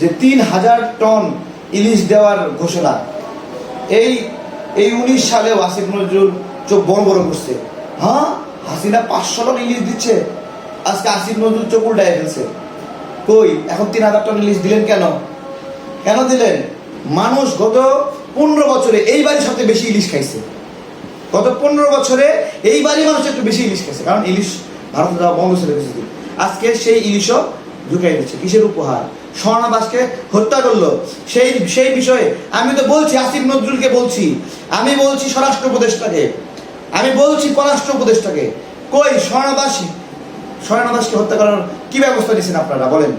যে 3000 টন ইলিশ দেওয়ার ঘোষণা। এই 19 সালেও আসিফ নজরুল চোখ বড় বড় করছে, হ্যাঁ হাসিনা 500 টন ইলিশ দিচ্ছে, আজকে আসিফ নজরুল চোখ উল্টায় ফেলছে। কই এখন 3000 টন ইলিশ দিলেন কেন? কেন দিলেন? মানুষ গত 15 বছরে এইবারই সবচেয়ে বেশি ইলিশ খাইছে। গত 15 বছরে এইবারই মানুষ একটু বেশি ইলিশ খাইছে, কারণ ইলিশ ভারতে যাওয়া বন্ধ ছিল কিছুদিন। আজকে সেই ইলিশও ঢুকাই দিচ্ছে। কিসের উপহার? স্বর্ণাবাসকে হত্যা করলো। সেই বিষয়ে আমি তো বলছি, আসিফ নজরুলকে বলছি, আমি বলছি স্বরাষ্ট্র উপদেষ্টাকে, আমি বলছি পররাষ্ট্র উপদেষ্টাকে, কই স্বর্ণাবাসকে হত্যা করার কি ব্যবস্থা নিয়েছেন আপনারা বলেন?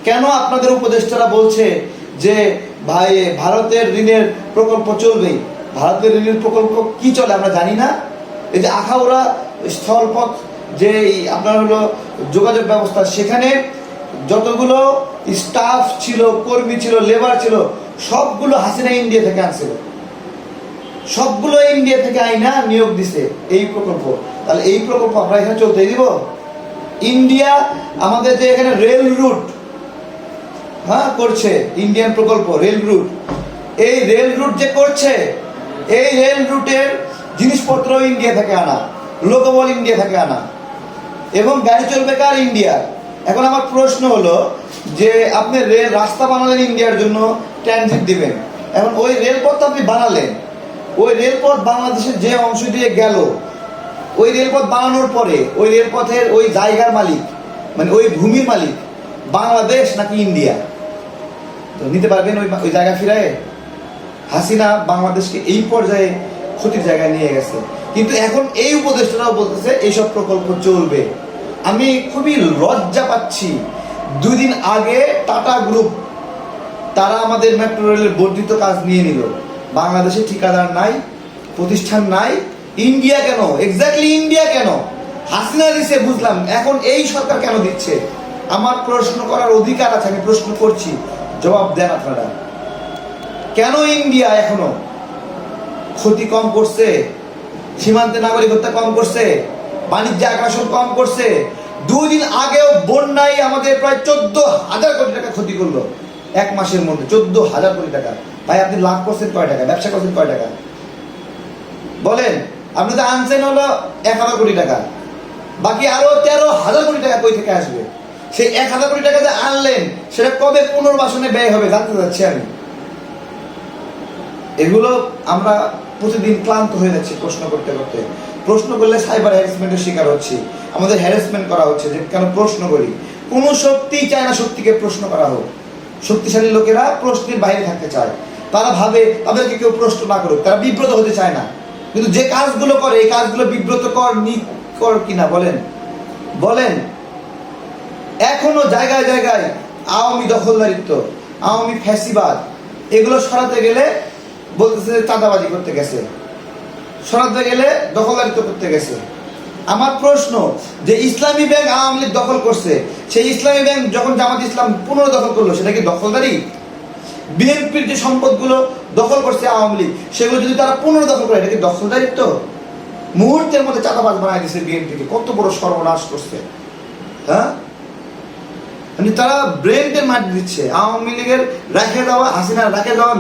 কেন আপনাদের উপদেষ্টারা বলছে যে ভাই ভারতের ঋণের প্রকল্প চলবে? ভারতের ঋণের প্রকল্প কি চলে আমরা জানি না? এই যে আখাউড়া স্থলপথ যে আপনার হলো যোগাযোগ ব্যবস্থা, সেখানে যতগুলো স্টাফ ছিল, কর্মী ছিল, লেবার ছিল, সবগুলো হাসিনা ইন্ডিয়া থেকে আনছিল, সবগুলো ইন্ডিয়া থেকে আইনা নিয়োগ দিছে এই প্রকল্প। তাহলে এই প্রকল্প আমরা এখানে চলতে দিব? ইন্ডিয়া আমাদের যে এখানে রেল রুট করছে, ইন্ডিয়ান প্রকল্প রেল রুট, এই রেল রুট যে করছে, এই রেল রুটের জিনিসপত্র ইন্ডিয়া থেকে আনা, লোকবল ইন্ডিয়া থেকে আনা, এবং গাড়ি চলবে কার? ইন্ডিয়া। এখন আমার প্রশ্ন হলো যে আপনি রাস্তা বানালেন ইন্ডিয়ার জন্য, ট্রানজিট দিবেন, এখন ওই রেলপথ আপনি বানালেন, ওই রেলপথ বাংলাদেশের যে অংশ দিয়ে গেল, ওই রেলপথ বানানোর পরে ওই রেলপথের ওই জায়গার মালিক, মানে ওই ভূমির মালিক বাংলাদেশ নাকি ইন্ডিয়া? তো নিতে পারবেন ওই জায়গা ফিরায়? হাসিনা বাংলাদেশকে এই পর্যায়ে ক্ষতির জায়গায় নিয়ে গেছে, কিন্তু এখন এই উপদেষ্টারাও বলতেছে এইসব প্রকল্প চলবে। আমি খুবই লজ্জা পাচ্ছি। 2 দিন আগে টাটা গ্রুপ তারা আমাদের মেট্রো রেলের বর্ধিত কাজ নিয়ে নিল। বাংলাদেশে ঠিকাদার নাই, প্রতিষ্ঠান নাই, ইন্ডিয়া কেন? এক্স্যাক্টলি ইন্ডিয়া কেন? হাসিনা দিচ্ছে বুঝলাম, এখন এই সরকার কেন দিচ্ছে? আমার প্রশ্ন করার অধিকার আছে, আমি প্রশ্ন করছি, জবাব দেন আপনারা। কেন ইন্ডিয়া এখনো ক্ষতি কম করছে, সীমান্তে নাগরিক হত্যা কম করছে, বাণিজ্য আগ্রাসন কম করছে? 2 দিন আগেও বন্যায় আমাদের প্রায় 14,000 কোটি টাকা ক্ষতি করলো এক মাসের মধ্যে। 14,000 কোটি টাকা। ভাই আপনি লাভ করছেন কয় টাকা? ব্যবসা করছেন কয় টাকা বলেন? আপনি তো আনছেন হলো 1,000 কোটি টাকা, বাকি আরো 13,000 কোটি টাকা কই থেকে আসবে? সেই 1,000 কোটি টাকা যে আনলেন, সেটা কবে পুনর্বাসনে ব্যয় হবে জানতে চাচ্ছি আমি। এগুলো আমরা প্রতিদিন ক্লান্ত হয়ে যাচ্ছি প্রশ্ন করতে করতে। প্রশ্ন করলে সাইবার হ্যারাসমেন্টের শিকার হচ্ছি, আমাদের হ্যারাসমেন্ট করা হচ্ছে যে কেন প্রশ্ন করি। কোনো শক্তি চায় না শক্তিকে প্রশ্ন করা হোক। শক্তিশালী লোকেরা প্রশ্নের বাইরে থাকতে চায়, তারা ভাবে তাদেরকে কেউ প্রশ্ন না করুক, তারা বিব্রত হতে চায় না। কিন্তু যে কাজগুলো করে, এই কাজগুলো বিব্রতকর কিনা বলেন? বলেন। এখনো জায়গায় জায়গায় আওয়ামী দখলদারিত্ব, আওয়ামী ফ্যাসিবাদ, এগুলো সরাতে গেলে বলতেছে চাঁদাবাজি করতে গেছে, সরাতে গেলে দখলদারিত্ব করতে গেছে। আমার প্রশ্ন, যে ইসলামী ব্যাংক আওয়ামী লীগ দখল করছে, সেই ইসলামী ব্যাংক যখন জামাত ইসলাম পুনর্দখল করলো, সেটা কি দখলদারি? বিএনপির যে সম্পদগুলো দখল করছে আওয়ামী লীগ, সেগুলো যদি তারা পুনর্দখল করে, এটা কি দখলদারিত্ব? মুহূর্তের মধ্যে চাঁদাবাজ বানায় দিচ্ছে বিএনপিকে। কত বড় সর্বনাশ করছে! হ্যাঁ, মানে তারা ব্রেনকে মাটি দিচ্ছে। আওয়ামী লীগের রেখে দেওয়া, হাসিনার রেখে দেওয়া